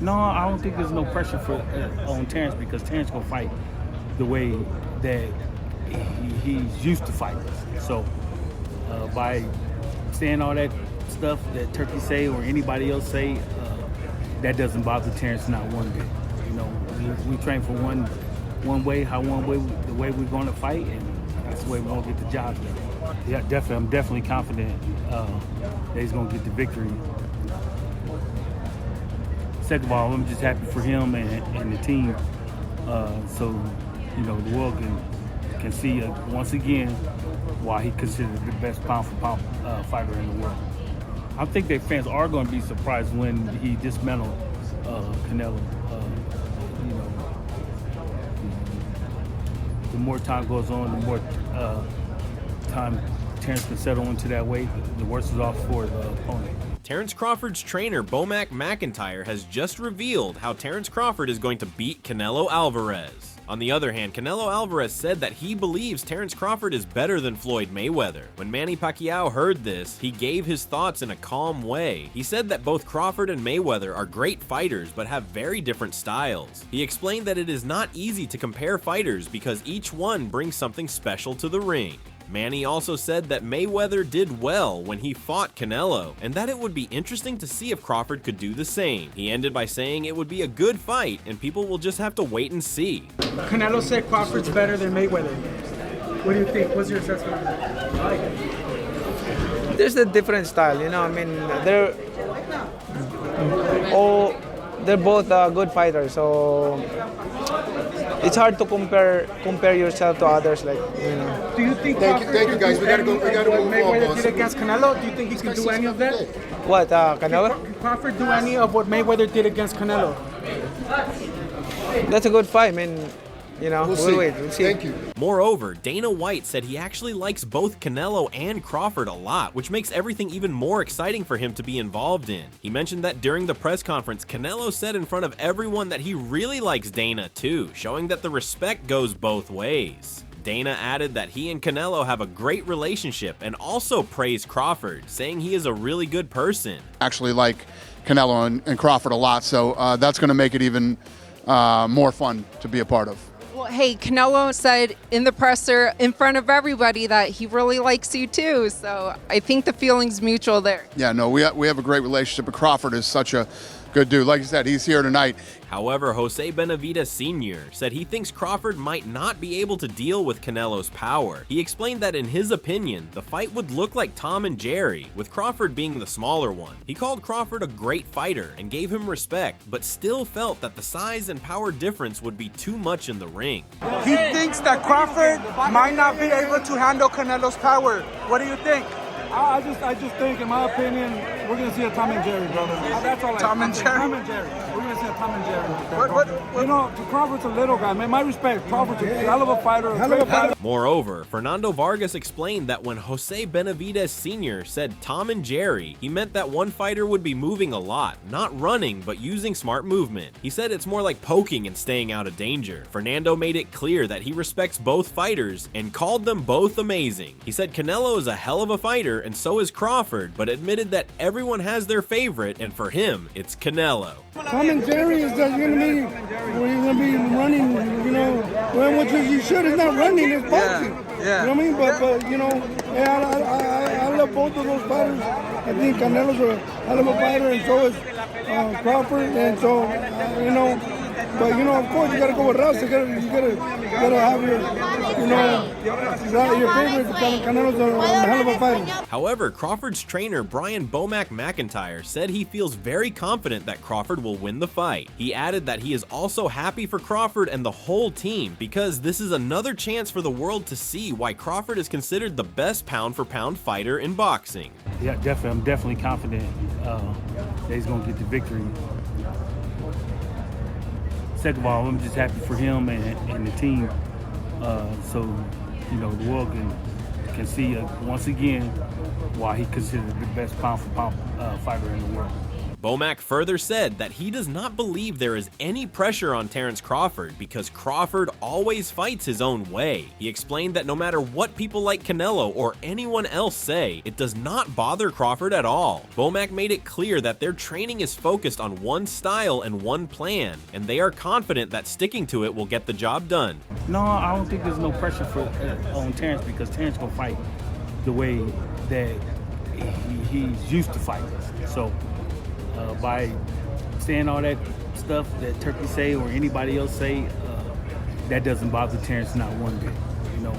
No, I don't think there's no pressure on Terence because Terence gonna fight the way that he's used to fighting. So by saying all that stuff that Turkey say or anybody else say, that doesn't bother Terence not one bit. You know, we train for one way, the way we're going to fight, and that's the way we're going to get the job done. Yeah, definitely. I'm definitely confident that he's going to get the victory. Second of all, I'm just happy for him and the team, so you know the world can see once again why he considered the best pound-for-pound fighter in the world. I think that fans are going to be surprised when he dismantled Canelo. You know, the more time goes on, the more time Terence can settle into that weight, the worse it's off for the opponent. Terence Crawford's trainer, McIntyre, has just revealed how Terence Crawford is going to beat Canelo Alvarez. On the other hand, Canelo Alvarez said that he believes Terence Crawford is better than Floyd Mayweather. When Manny Pacquiao heard this, he gave his thoughts in a calm way. He said that both Crawford and Mayweather are great fighters but have very different styles. He explained that it is not easy to compare fighters because each one brings something special to the ring. Manny also said that Mayweather did well when he fought Canelo, and that it would be interesting to see if Crawford could do the same. He ended by saying it would be a good fight, and people will just have to wait and see. Canelo said Crawford's better than Mayweather. What do you think? What's your assessment of that? There's a different style, you know. I mean, they're both good fighters, so it's hard to compare yourself to others, like, you know. Do you think Thank you guys. We gotta move on, Mayweather boss. did against Canelo? Do you think he can do any of that? What, Canelo? Can Crawford do any of what Mayweather did against Canelo? That's a good fight, I mean, you know, we'll see. Thank you. Moreover, Dana White said he actually likes both Canelo and Crawford a lot, which makes everything even more exciting for him to be involved in. He mentioned that during the press conference, Canelo said in front of everyone that he really likes Dana too, showing that the respect goes both ways. Dana added that he and Canelo have a great relationship and also praised Crawford, saying he is a really good person. Actually like Canelo and Crawford a lot, so that's going to make it even more fun to be a part of. Well, hey, Canelo said in the presser in front of everybody that he really likes you too, so I think the feeling's mutual there. Yeah, no, we have a great relationship, but Crawford is such a good dude. Like you said, he's here tonight. However, Jose Benavidez Sr. said he thinks Crawford might not be able to deal with Canelo's power. He explained that in his opinion, the fight would look like Tom and Jerry, with Crawford being the smaller one. He called Crawford a great fighter and gave him respect, but still felt that the size and power difference would be too much in the ring. He thinks that Crawford might not be able to handle Canelo's power. What do you think? I just think, in my opinion, we're gonna see a Tom and Jerry, brother. That's all. Tom and Jerry. Tom and Jerry. We're gonna see a Tom and Jerry. You know, Crawford's a little guy, man. My respect. Crawford's a hell of a fighter. Moreover, Fernando Vargas explained that when Jose Benavidez Sr. said Tom and Jerry, he meant that one fighter would be moving a lot, not running, but using smart movement. He said it's more like poking and staying out of danger. Fernando made it clear that he respects both fighters and called them both amazing. He said Canelo is a hell of a fighter and so is Crawford, but admitted that everyone has their favorite, and for him, it's Canelo. Tom and Jerry is that you're gonna be running, you know, well, what you should is not running, it's boxing. Yeah. You know what I mean? But you know, yeah, I love both of those fighters. I think Canelo's a hell of a fighter, and so is Crawford, and so you know. But you know, of course, you gotta go with Russ. You gotta have your, you know, your favorite. Canelo's a hell of a fighter. However, Crawford's trainer Brian McIntyre said he feels very confident that Crawford will win the fight. He added that he is also happy for Crawford and the whole team because this is another chance for the world to see why Crawford is considered the best pound-for-pound fighter in boxing. Yeah, definitely. I'm definitely confident that he's gonna get the victory. Second of all, I'm just happy for him and the team, so you know the world can see once again why he considered the best pound-for-pound fighter in the world. Bomac further said that he does not believe there is any pressure on Terence Crawford because Crawford always fights his own way. He explained that no matter what people like Canelo or anyone else say, it does not bother Crawford at all. Bomac made it clear that their training is focused on one style and one plan, and they are confident that sticking to it will get the job done. No, I don't think there's no pressure on Terence because Terence gonna fight the way that he's used to fighting. So by saying all that stuff that Turkey say or anybody else say, that doesn't bother Terence not one bit. You know,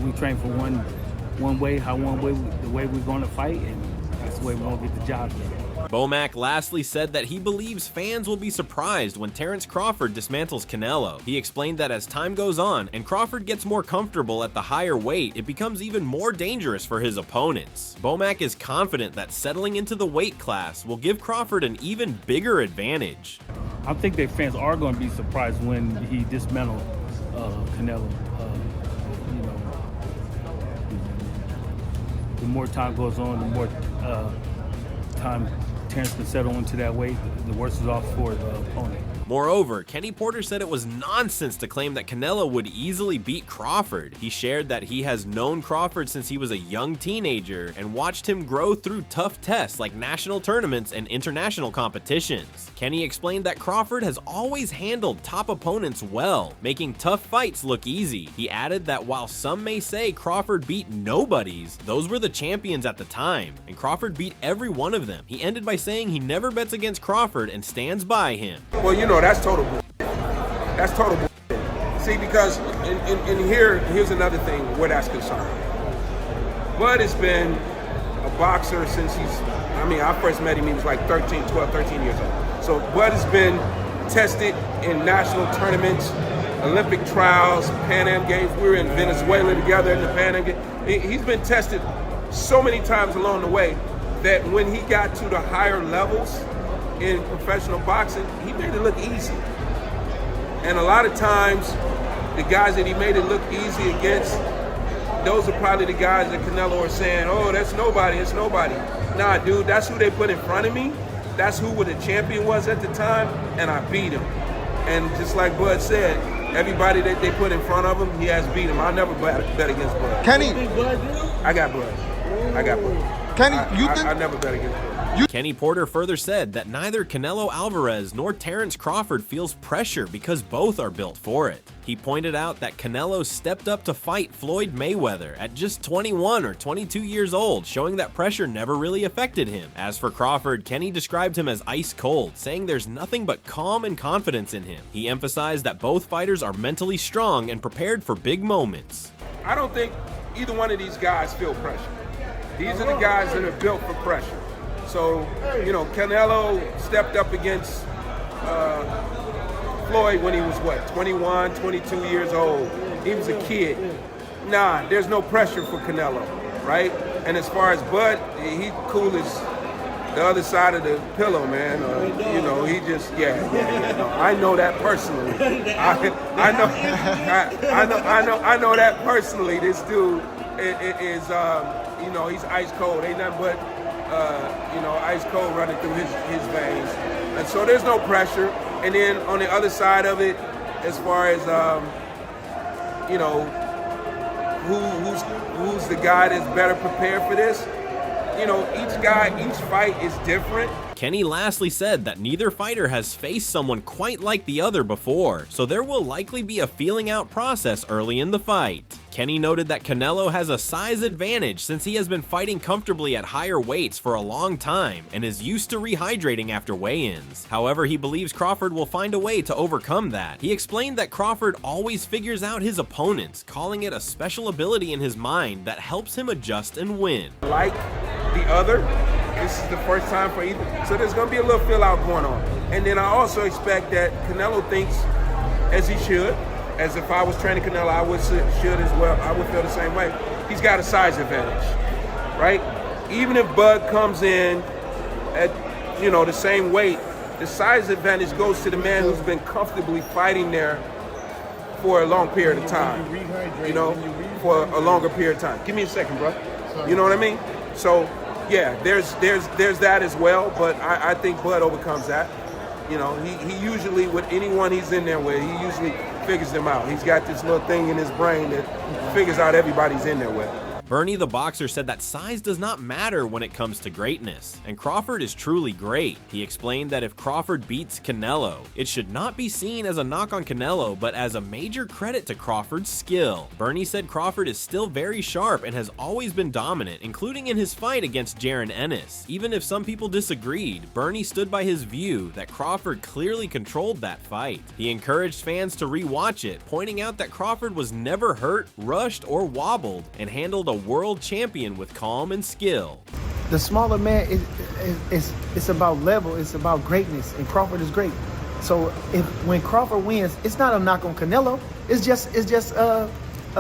we train for one way, the way we're gonna fight, and that's the way we're gonna get the job done. Bomac lastly said that he believes fans will be surprised when Terence Crawford dismantles Canelo. He explained that as time goes on and Crawford gets more comfortable at the higher weight, it becomes even more dangerous for his opponents. Bomac is confident that settling into the weight class will give Crawford an even bigger advantage. I think that fans are going to be surprised when he dismantles Canelo. You know, the more time goes on, the more time Terence can settle into that weight, the worse is off for the opponent. Moreover, Kenny Porter said it was nonsense to claim that Canelo would easily beat Crawford. He shared that he has known Crawford since he was a young teenager and watched him grow through tough tests like national tournaments and international competitions. Kenny explained that Crawford has always handled top opponents well, making tough fights look easy. He added that while some may say Crawford beat nobodies, those were the champions at the time, and Crawford beat every one of them. He ended by saying he never bets against Crawford and stands by him. Well, you know, that's total bullshit. That's total bullshit. See, because here's another thing where that's concerned. Bud has been a boxer since I first met him, he was like 13 years old. So Bud has been tested in national tournaments, Olympic trials, Pan Am Games. We were in Venezuela together in the Pan Am Games. He's been tested so many times along the way that when he got to the higher levels in professional boxing, he made it look easy. And a lot of times, the guys that he made it look easy against, those are probably the guys that Canelo are saying, oh, that's nobody, it's nobody. Nah, dude, that's who they put in front of me. That's who the champion was at the time, and I beat him. And just like Bud said, everybody that they put in front of him, he has beat him. I never bet against Bud. Kenny, I got Bud. Kenny, I never bet against Bud. Kenny Porter further said that neither Canelo Alvarez nor Terence Crawford feels pressure because both are built for it. He pointed out that Canelo stepped up to fight Floyd Mayweather at just 21 or 22 years old, showing that pressure never really affected him. As for Crawford, Kenny described him as ice cold, saying there's nothing but calm and confidence in him. He emphasized that both fighters are mentally strong and prepared for big moments. I don't think either one of these guys feel pressure. These are the guys that are built for pressure. So, you know, Canelo stepped up against Floyd when he was, 21, 22 years old. He was a kid. Nah, there's no pressure for Canelo, right? And as far as Bud, he cool as the other side of the pillow, man. You know, he just, no, I know that personally. I know that personally. This dude is, you know, he's ice cold. Ain't nothing but ice cold running through his veins. And so there's no pressure. And then on the other side of it, as far as, you know, who's the guy that's better prepared for this? You know, each fight is different. Kenny lastly said that neither fighter has faced someone quite like the other before, so there will likely be a feeling out process early in the fight. Kenny noted that Canelo has a size advantage since he has been fighting comfortably at higher weights for a long time and is used to rehydrating after weigh-ins. However, he believes Crawford will find a way to overcome that. He explained that Crawford always figures out his opponents, calling it a special ability in his mind that helps him adjust and win. Like the other, this is the first time for either, so there's going to be a little fill out going on. And then I also expect that Canelo thinks, as he should, as if I was training Canelo, I should as well. I would feel the same way. He's got a size advantage, right? Even if Bud comes in at, you know, the same weight, the size advantage goes to the man who's been comfortably fighting there for a long period of time. You know, for a longer period of time. Give me a second, bro. You know what I mean? So yeah, there's that as well. But I think Bud overcomes that. You know, he usually, with anyone he's in there with, he usually figures them out. He's got this little thing in his brain that figures out everybody's in there with. Bernie the boxer said that size does not matter when it comes to greatness, and Crawford is truly great. He explained that if Crawford beats Canelo, it should not be seen as a knock on Canelo, but as a major credit to Crawford's skill. Bernie said Crawford is still very sharp and has always been dominant, including in his fight against Jaron Ennis. Even if some people disagreed, Bernie stood by his view that Crawford clearly controlled that fight. He encouraged fans to re-watch it, pointing out that Crawford was never hurt, rushed, or wobbled, and handled a world champion with calm and skill. The smaller man it's about level, it's about greatness, and Crawford is great. So when Crawford wins, it's not a knock on Canelo. It's just a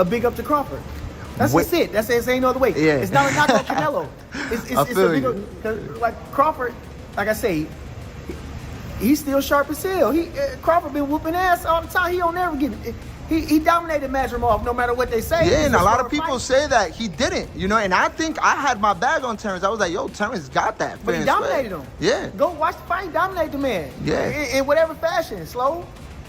big up to Crawford. That's just it. That's it. Ain't no other way. Yeah. It's not a knock on Canelo. It's a big up, like Crawford. Like I say, he's still sharp as hell. Crawford been whooping ass all the time. He don't never get. He dominated Mazurov no matter what they say. Yeah, and a lot of people say that he didn't, you know, and I think I had my bag on Terence. I was like, yo, Terence got that. But he dominated him. Yeah. Go watch the fight. He dominated the man. Yeah. In whatever fashion, slow.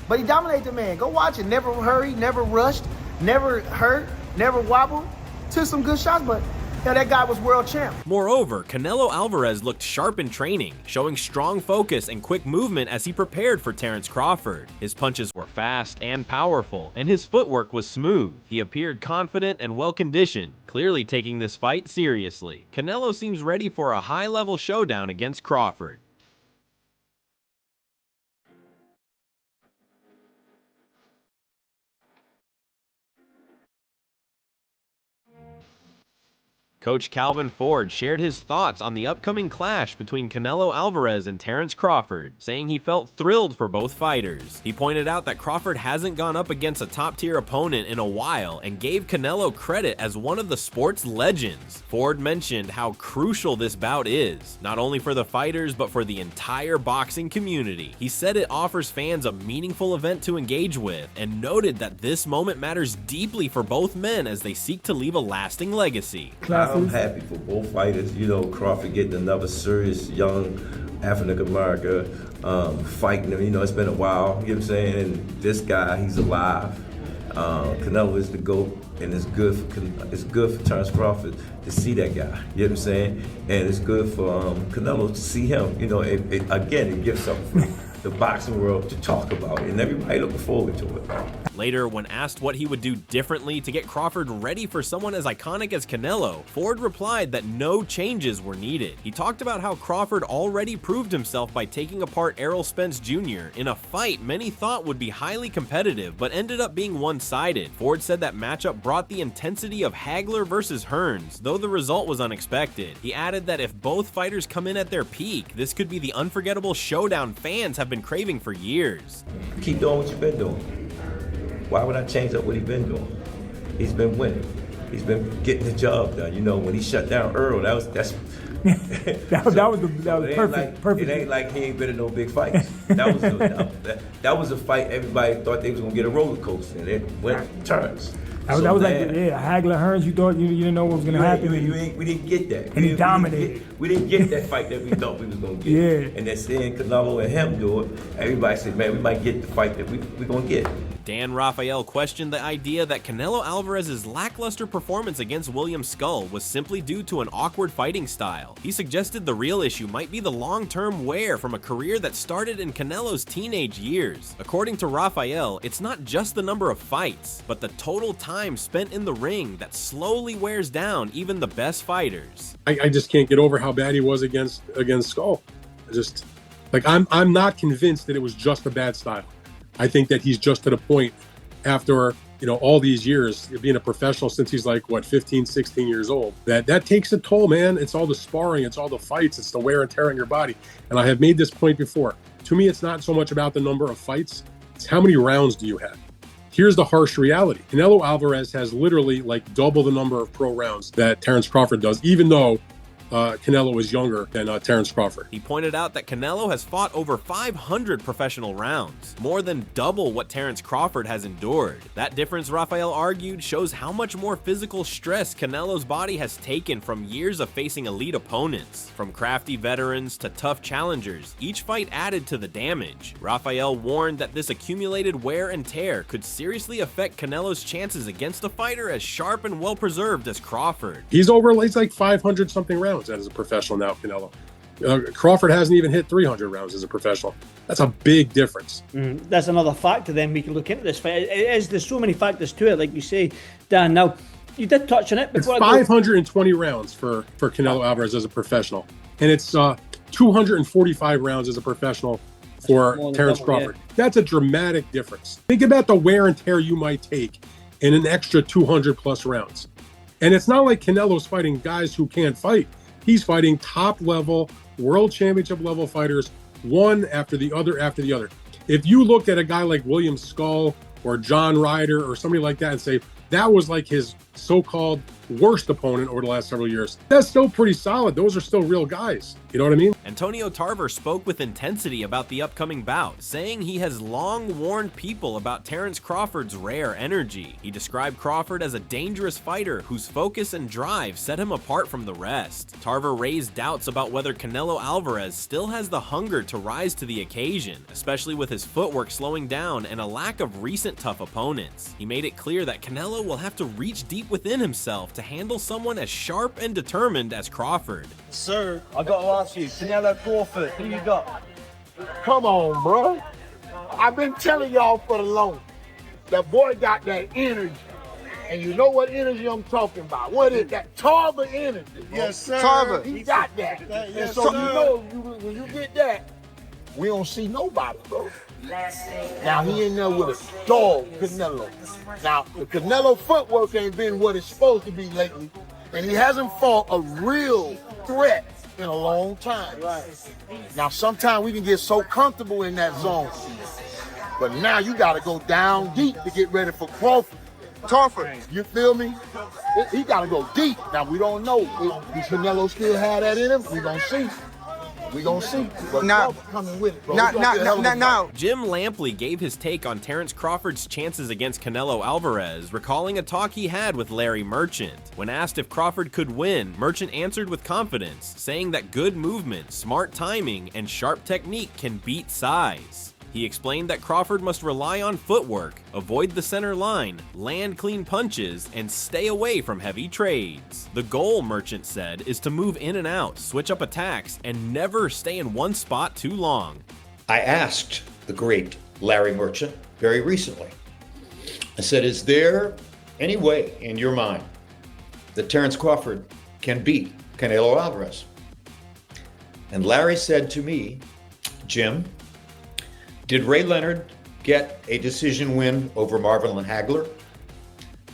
But he dominated the man. Go watch it. Never hurried, never rushed, never hurt, never wobbled. Took some good shots, but yeah, that guy was world champ. Moreover, Canelo Alvarez looked sharp in training, showing strong focus and quick movement as he prepared for Terence Crawford. His punches were fast and powerful, and his footwork was smooth. He appeared confident and well-conditioned, clearly taking this fight seriously. Canelo seems ready for a high-level showdown against Crawford. Coach Calvin Ford shared his thoughts on the upcoming clash between Canelo Alvarez and Terence Crawford, saying he felt thrilled for both fighters. He pointed out that Crawford hasn't gone up against a top-tier opponent in a while and gave Canelo credit as one of the sport's legends. Ford mentioned how crucial this bout is, not only for the fighters but for the entire boxing community. He said it offers fans a meaningful event to engage with and noted that this moment matters deeply for both men as they seek to leave a lasting legacy. I'm happy for both fighters. You know, Crawford getting another serious young African-American fighting him. You know, it's been a while, you know what I'm saying? And this guy, he's alive. Canelo is the GOAT, and it's good for Terence Crawford to see that guy, you know what I'm saying? And it's good for Canelo to see him. You know, it gives something for the boxing world to talk about, and everybody looking forward to it. Later, when asked what he would do differently to get Crawford ready for someone as iconic as Canelo, Ford replied that no changes were needed. He talked about how Crawford already proved himself by taking apart Errol Spence Jr. in a fight many thought would be highly competitive but ended up being one-sided. Ford said that matchup brought the intensity of Hagler versus Hearns, though the result was unexpected. He added that if both fighters come in at their peak, this could be the unforgettable showdown fans have been craving for years. Keep doing what you've been doing. Why would I change up what he's been doing? He's been winning. He's been getting the job done. You know, when he shut down Earl, that was perfect. It ain't like he ain't been in no big fights. That was a fight everybody thought they was gonna get a roller coaster, and it went turns. That was like Hagler Hearns. You thought you didn't know what was gonna happen. We didn't get that. And he dominated. We didn't get that fight that we thought we was gonna get. Yeah. And then seeing Canelo and him do it, everybody said, man, we might get the fight that we gonna get. Dan Rafael questioned the idea that Canelo Alvarez's lackluster performance against William Skull was simply due to an awkward fighting style. He suggested the real issue might be the long-term wear from a career that started in Canelo's teenage years. According to Rafael, it's not just the number of fights, but the total time spent in the ring that slowly wears down even the best fighters. I just can't get over how bad he was against Skull. I'm not convinced that it was just a bad style. I think that he's just at a point after, all these years being a professional since he's 15, 16 years old, that takes a toll, man. It's all the sparring, it's all the fights, it's the wear and tear on your body. And I have made this point before. To me, it's not so much about the number of fights, it's how many rounds do you have. Here's the harsh reality. Canelo Alvarez has literally double the number of pro rounds that Terence Crawford does, even though Canelo is younger than Terence Crawford. He pointed out that Canelo has fought over 500 professional rounds, more than double what Terence Crawford has endured. That difference, Rafael argued, shows how much more physical stress Canelo's body has taken from years of facing elite opponents. From crafty veterans to tough challengers, each fight added to the damage. Rafael warned that this accumulated wear and tear could seriously affect Canelo's chances against a fighter as sharp and well-preserved as Crawford. He's like 500 something rounds as a professional now, Canelo. Crawford hasn't even hit 300 rounds as a professional. That's a big difference. That's another factor then we can look into this fight. There's so many factors to it, like you say, Dan. Now, you did touch on it. It's 520 rounds for Canelo Alvarez as a professional. And it's 245 rounds as a professional for Terence Crawford. Yeah. That's a dramatic difference. Think about the wear and tear you might take in an extra 200 plus rounds. And it's not like Canelo's fighting guys who can't fight. He's fighting top-level, world championship-level fighters, one after the other after the other. If you looked at a guy like William Skull or John Ryder or somebody like that and say, that was like his so-called worst opponent over the last several years, that's still pretty solid. Those are still real guys. You know what I mean? Antonio Tarver spoke with intensity about the upcoming bout, saying he has long warned people about Terence Crawford's rare energy. He described Crawford as a dangerous fighter whose focus and drive set him apart from the rest. Tarver raised doubts about whether Canelo Alvarez still has the hunger to rise to the occasion, especially with his footwork slowing down and a lack of recent tough opponents. He made it clear that Canelo will have to reach deep within himself to handle someone as sharp and determined as Crawford. Sir, I got to ask you, Canelo Crawford, who you got? Come on, bro. I've been telling y'all for the longest. That boy got that energy. And you know what energy I'm talking about. What is that? Tarver energy. Bro. Yes, sir. Tarver. He got that. Yes, and so, you know, when you get that, we don't see nobody, bro. Now, he in there with a dog, Canelo. Now, the Canelo footwork ain't been what it's supposed to be lately. And he hasn't fought a real threat in a long time. Right. Now, sometimes we can get so comfortable in that zone. But now you got to go down deep to get ready for Crawford. Tarver, you feel me? He got to go deep. Now, we don't know. Does Canelo still have that in him? We going to see. We gonna see. But now, coming with it, bro. Now. Jim Lampley gave his take on Terence Crawford's chances against Canelo Alvarez, recalling a talk he had with Larry Merchant. When asked if Crawford could win, Merchant answered with confidence, saying that good movement, smart timing, and sharp technique can beat size. He explained that Crawford must rely on footwork, avoid the center line, land clean punches, and stay away from heavy trades. The goal, Merchant said, is to move in and out, switch up attacks, and never stay in one spot too long. I asked the great Larry Merchant very recently. I said, is there any way in your mind that Terence Crawford can beat Canelo Alvarez? And Larry said to me, Jim, did Ray Leonard get a decision win over Marvin Hagler?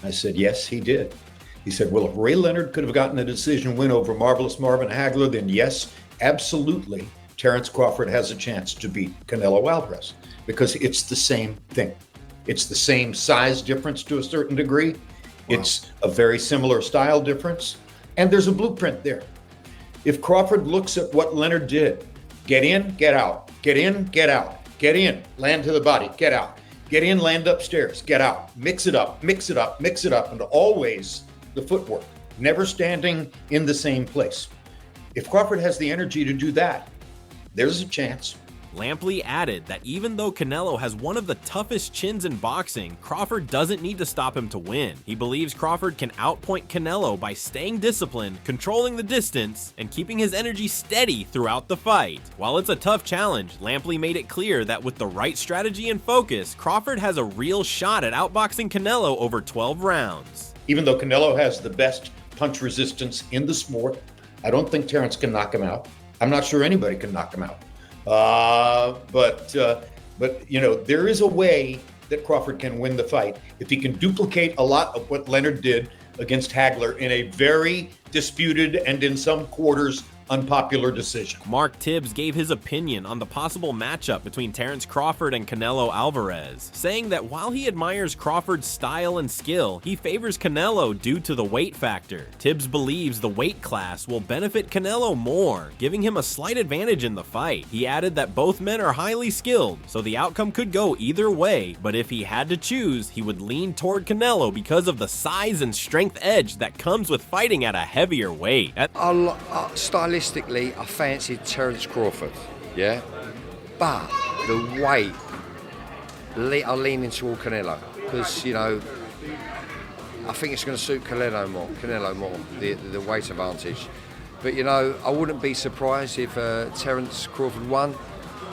I said, yes, he did. He said, well, if Ray Leonard could have gotten a decision win over Marvelous Marvin Hagler, then yes, absolutely, Terence Crawford has a chance to beat Canelo Alvarez because it's the same thing. It's the same size difference to a certain degree. Wow. It's a very similar style difference, and there's a blueprint there. If Crawford looks at what Leonard did, get in, get out, get in, get out. Get in, land to the body, get out. Get in, land upstairs, get out. Mix it up, mix it up, mix it up, and always the footwork, never standing in the same place. If Crawford has the energy to do that, there's a chance. Lampley added that even though Canelo has one of the toughest chins in boxing, Crawford doesn't need to stop him to win. He believes Crawford can outpoint Canelo by staying disciplined, controlling the distance, and keeping his energy steady throughout the fight. While it's a tough challenge, Lampley made it clear that with the right strategy and focus, Crawford has a real shot at outboxing Canelo over 12 rounds. Even though Canelo has the best punch resistance in the sport, I don't think Terence can knock him out. I'm not sure anybody can knock him out. But you know, there is a way that Crawford can win the fight if he can duplicate a lot of what Leonard did against Hagler in a very disputed and in some quarters unpopular decision. Mark Tibbs gave his opinion on the possible matchup between Terence Crawford and Canelo Alvarez, saying that while he admires Crawford's style and skill, he favors Canelo due to the weight factor. Tibbs believes the weight class will benefit Canelo more, giving him a slight advantage in the fight. He added that both men are highly skilled, so the outcome could go either way, but if he had to choose, he would lean toward Canelo because of the size and strength edge that comes with fighting at a heavier weight. Stylistically, I fancied Terence Crawford, yeah? But the weight, I'm leaning toward Canelo, because, you know, I think it's going to suit Canelo more, the weight advantage. But, you know, I wouldn't be surprised if Terence Crawford won,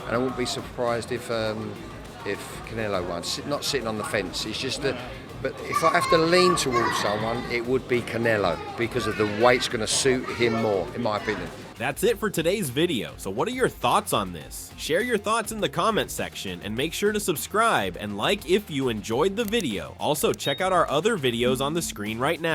and I wouldn't be surprised if Canelo won. Not sitting on the fence, it's just that. But if I have to lean towards someone, it would be Canelo, because of the weight's going to suit him more, in my opinion. That's it for today's video, so what are your thoughts on this? Share your thoughts in the comment section, and make sure to subscribe and like if you enjoyed the video. Also, check out our other videos on the screen right now.